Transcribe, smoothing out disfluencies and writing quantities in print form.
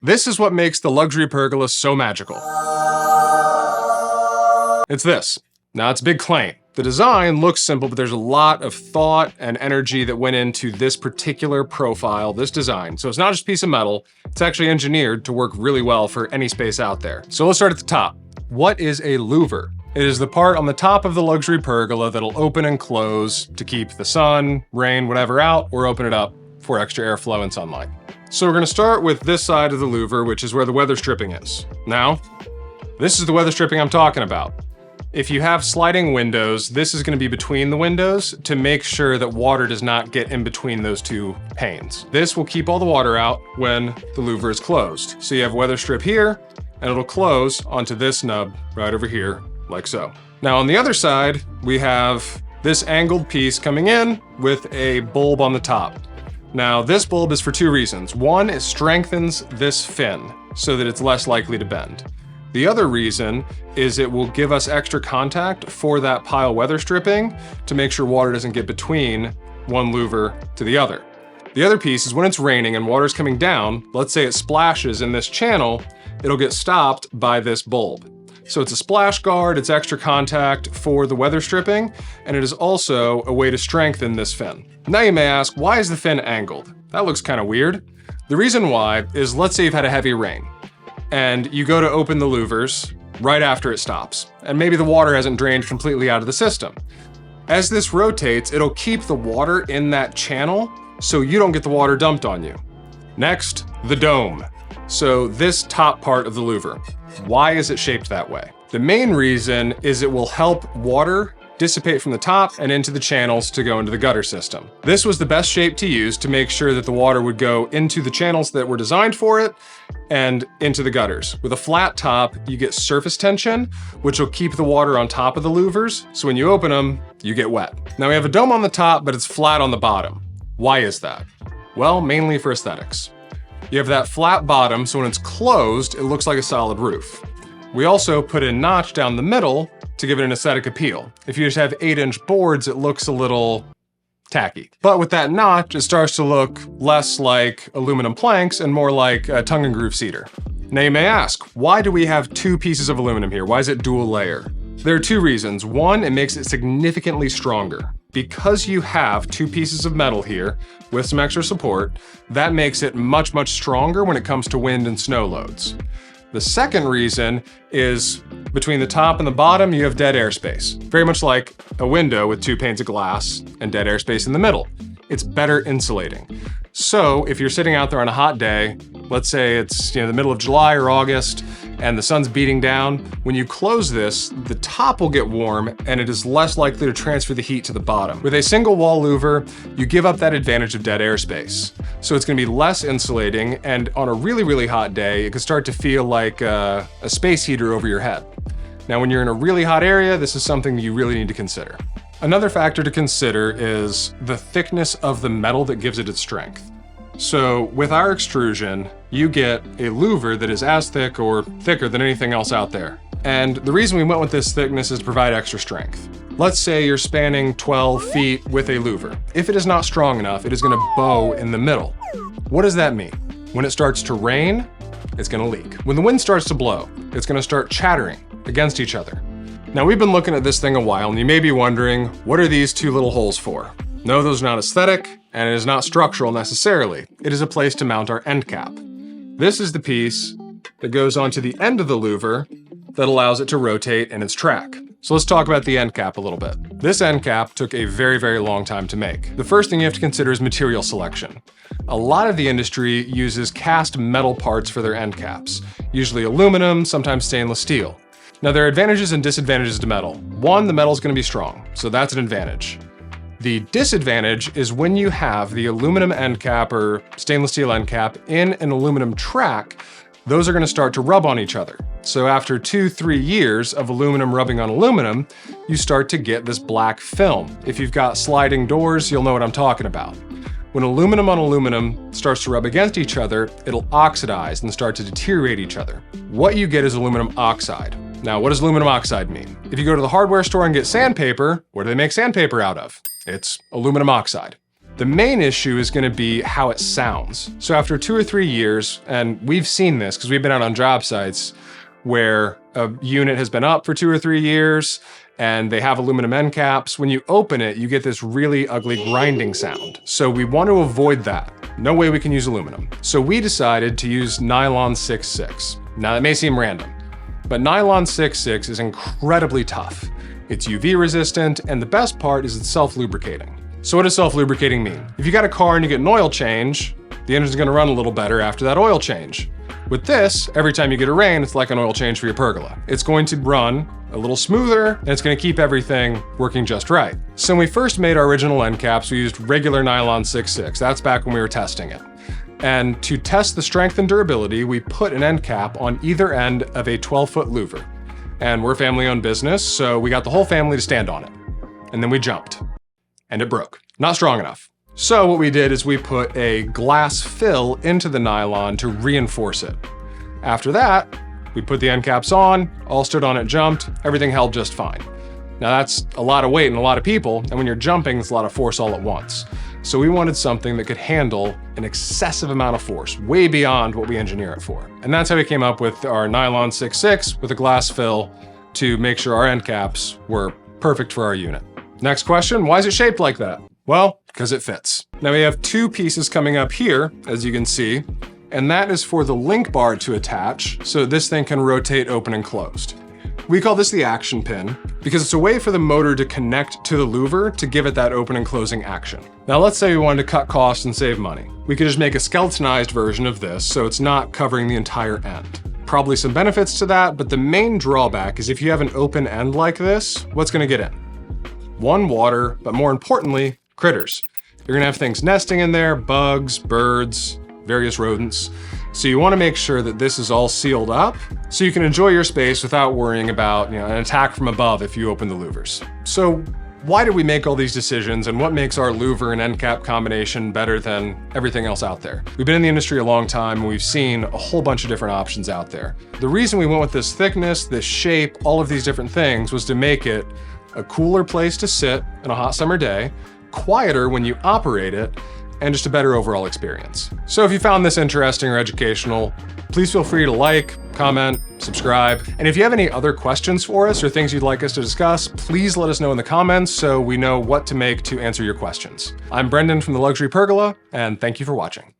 This is what makes the luxury pergola so magical. It's this. Now, it's a big claim. The design looks simple, but there's a lot of thought and energy that went into this particular profile, this design. So it's not just a piece of metal, it's actually engineered to work really well for any space out there. So let's start at the top. What is a louver? It is the part on the top of the luxury pergola that'll open and close to keep the sun, rain, whatever out, or open it up for extra airflow and sunlight. So we're gonna start with this side of the louver, which is where the weather stripping is. Now, this is the weather stripping I'm talking about. If you have sliding windows, this is gonna be between the windows to make sure that water does not get in between those two panes. This will keep all the water out when the louver is closed. So you have weather strip here, and it'll close onto this nub right over here, like so. Now on the other side, we have this angled piece coming in with a bulb on the top. Now this bulb is for two reasons. One, it strengthens this fin so that it's less likely to bend. The other reason is it will give us extra contact for that pile weather stripping to make sure water doesn't get between one louver to the other. The other piece is when it's raining and water's coming down, let's say it splashes in this channel, it'll get stopped by this bulb. So it's a splash guard, it's extra contact for the weather stripping, and it is also a way to strengthen this fin. Now you may ask, why is the fin angled? That looks kind of weird. The reason why is, let's say you've had a heavy rain, and you go to open the louvers right after it stops, and maybe the water hasn't drained completely out of the system. As this rotates, it'll keep the water in that channel so you don't get the water dumped on you. Next, the dome. So this top part of the louver. Why is it shaped that way? The main reason is it will help water dissipate from the top and into the channels to go into the gutter system. This was the best shape to use to make sure that the water would go into the channels that were designed for it and into the gutters. With a flat top, you get surface tension, which will keep the water on top of the louvers, so when you open them, you get wet. Now we have a dome on the top, but it's flat on the bottom. Why is that? Well, mainly for aesthetics. You have that flat bottom, so when it's closed, it looks like a solid roof. We also put a notch down the middle to give it an aesthetic appeal. If you just have 8-inch boards, it looks a little tacky. But with that notch, it starts to look less like aluminum planks and more like a tongue and groove cedar. Now you may ask, why do we have two pieces of aluminum here? Why is it dual layer? There are two reasons. One, it makes it significantly stronger. Because you have two pieces of metal here with some extra support, that makes it much, much stronger when it comes to wind and snow loads. The second reason is between the top and the bottom, you have dead airspace. Very much like a window with two panes of glass and dead airspace in the middle. It's better insulating. So if you're sitting out there on a hot day, let's say it's the middle of July or August, and the sun's beating down, when you close this, the top will get warm and it is less likely to transfer the heat to the bottom. With a single wall louver, you give up that advantage of dead airspace. So it's gonna be less insulating, and on a really, really hot day, it can start to feel like a space heater over your head. Now, when you're in a really hot area, this is something you really need to consider. Another factor to consider is the thickness of the metal that gives it its strength. So with our extrusion, you get a louver that is as thick or thicker than anything else out there. And the reason we went with this thickness is to provide extra strength. Let's say you're spanning 12 feet with a louver. If it is not strong enough, it is gonna bow in the middle. What does that mean? When it starts to rain, it's gonna leak. When the wind starts to blow, it's gonna start chattering against each other. Now we've been looking at this thing a while, and you may be wondering, what are these two little holes for? No, those are not aesthetic, and it is not structural necessarily. It is a place to mount our end cap. This is the piece that goes onto the end of the louver that allows it to rotate in its track. So let's talk about the end cap a little bit. This end cap took a very, very long time to make. The first thing you have to consider is material selection. A lot of the industry uses cast metal parts for their end caps, usually aluminum, sometimes stainless steel. Now there are advantages and disadvantages to metal. One, the metal is going to be strong, so that's an advantage. The disadvantage is when you have the aluminum end cap or stainless steel end cap in an aluminum track, those are gonna start to rub on each other. So after 2-3 years of aluminum rubbing on aluminum, you start to get this black film. If you've got sliding doors, you'll know what I'm talking about. When aluminum on aluminum starts to rub against each other, it'll oxidize and start to deteriorate each other. What you get is aluminum oxide. Now, what does aluminum oxide mean? If you go to the hardware store and get sandpaper, what do they make sandpaper out of? It's aluminum oxide. The main issue is gonna be how it sounds. So after 2 or 3 years, and we've seen this because we've been out on job sites where a unit has been up for 2 or 3 years and they have aluminum end caps. When you open it, you get this really ugly grinding sound. So we want to avoid that. No way we can use aluminum. So we decided to use Nylon 6.6. Now that may seem random, but Nylon 6.6 is incredibly tough. It's UV resistant, and the best part is it's self-lubricating. So what does self-lubricating mean? If you got a car and you get an oil change, the engine's gonna run a little better after that oil change. With this, every time you get a rain, it's like an oil change for your Pergola. It's going to run a little smoother, and it's gonna keep everything working just right. So when we first made our original end caps, we used regular Nylon 6.6. That's back when we were testing it. And to test the strength and durability, we put an end cap on either end of a 12-foot louver. And we're a family-owned business, so we got the whole family to stand on it. And then we jumped, and it broke. Not strong enough. So what we did is we put a glass fill into the nylon to reinforce it. After that, we put the end caps on, all stood on it, jumped, everything held just fine. Now that's a lot of weight and a lot of people, and when you're jumping, it's a lot of force all at once. So we wanted something that could handle an excessive amount of force, way beyond what we engineer it for. And that's how we came up with our Nylon 6.6 with a glass fill to make sure our end caps were perfect for our unit. Next question, why is it shaped like that? Well, because it fits. Now we have 2 pieces coming up here, as you can see, and that is for the link bar to attach, so this thing can rotate open and closed. We call this the action pin because it's a way for the motor to connect to the louver to give it that open and closing action. Now let's say we wanted to cut costs and save money. We could just make a skeletonized version of this so it's not covering the entire end. Probably some benefits to that, but the main drawback is if you have an open end like this, what's gonna get in? 1, water, but more importantly, critters. You're gonna have things nesting in there, bugs, birds, various rodents. So you wanna make sure that this is all sealed up so you can enjoy your space without worrying about an attack from above if you open the louvers. So why did we make all these decisions and what makes our louver and end cap combination better than everything else out there? We've been in the industry a long time and we've seen a whole bunch of different options out there. The reason we went with this thickness, this shape, all of these different things was to make it a cooler place to sit in a hot summer day, quieter when you operate it, and just a better overall experience. So if you found this interesting or educational, please feel free to like, comment, subscribe. And if you have any other questions for us or things you'd like us to discuss, please let us know in the comments so we know what to make to answer your questions. I'm Brendan from the Luxury Pergola, and thank you for watching.